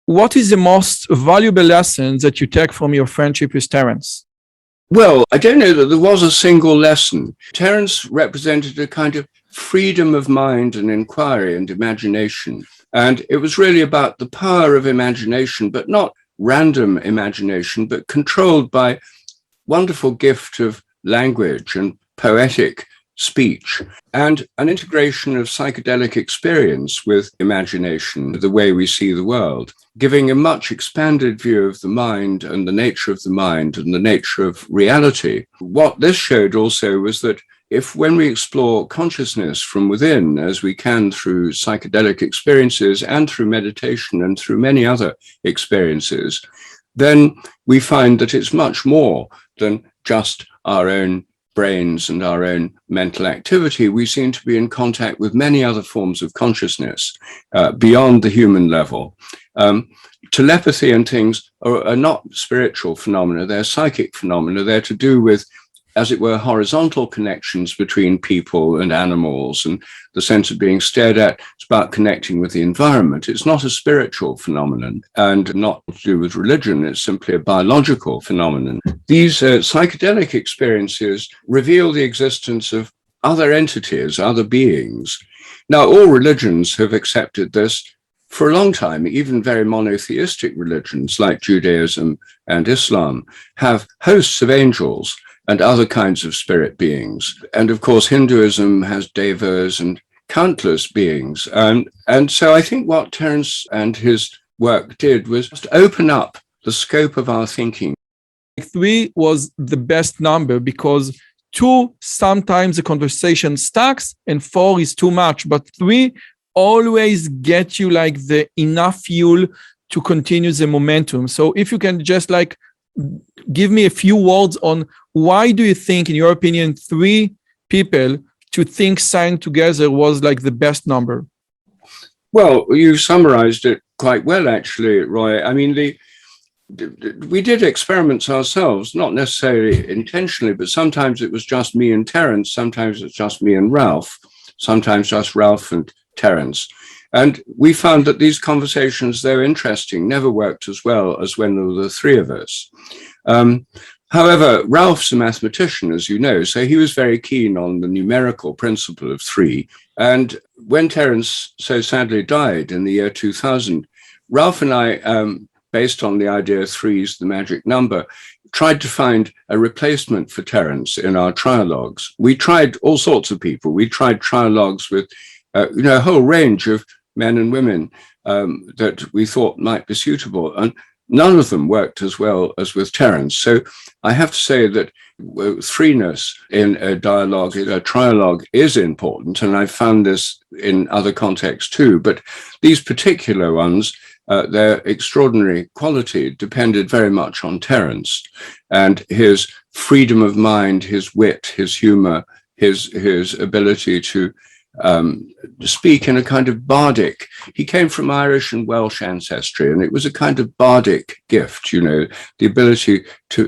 what is the most valuable lesson that you take from your friendship with Terrence? Well, I don't know that there was a single lesson. Terrence represented a kind of freedom of mind and inquiry and imagination. And it was really about the power of imagination, but not random imagination, but controlled by wonderful gift of language and poetic speech, and an integration of psychedelic experience with imagination, the way we see the world, giving a much expanded view of the mind and the nature of the mind and the nature of reality. What this showed also was that when we explore consciousness from within, as we can through psychedelic experiences and through meditation and through many other experiences, then we find that it's much more than just our own brains and our own mental activity. We seem to be in contact with many other forms of consciousness beyond the human level. Telepathy and things are not spiritual phenomena, they're psychic phenomena. They're to do with, as it were, horizontal connections between people and animals, and the sense of being stared at. It's about connecting with the environment. It's not a spiritual phenomenon and not to do with religion. It's simply a biological phenomenon. These psychedelic experiences reveal the existence of other entities, other beings. Now, all religions have accepted this for a long time. Even very monotheistic religions like Judaism and Islam have hosts of angels and other kinds of spirit beings. And of course, Hinduism has devas and countless beings. And so I think what Terrence and his work did was to open up the scope of our thinking. 3 was the best number because 2, sometimes the conversation stacks and 4 is too much, but 3 always get you like the enough fuel to continue the momentum. So if you can just like give me a few words on why do you think, in your opinion, 3 people to think science together was like the best number? Well, you summarized it quite well, actually, Roy. I mean, we did experiments ourselves, not necessarily intentionally, but sometimes it was just me and Terrence, sometimes it's just me and Ralph, sometimes just Ralph and Terrence. And we found that these conversations, though interesting, never worked as well as when there were the 3 of us. However, Ralph's a mathematician, as you know, so he was very keen on the numerical principle of 3. And when Terrence so sadly died in the year 2000, Ralph and I, based on the idea of 3's the magic number, tried to find a replacement for Terrence in our trialogues. We tried all sorts of people. We tried trialogues with a whole range of men and women that we thought might be suitable. And none of them worked as well as with Terrence. So I have to say that 3ness in a dialogue, in a trialogue, is important. And I've found this in other contexts too. But these particular ones, their extraordinary quality depended very much on Terrence and his freedom of mind, his wit, his humor, his ability to speak in a kind of bardic. He came from Irish and Welsh ancestry, and it was a kind of bardic gift, the ability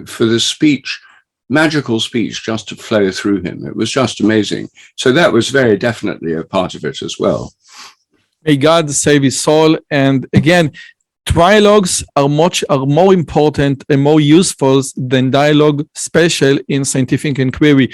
for the speech, magical speech, just to flow through him. It was just amazing. So that was very definitely a part of it as well. May God save his soul. And again, trialogues are more important and more useful than dialogue, special in scientific inquiry.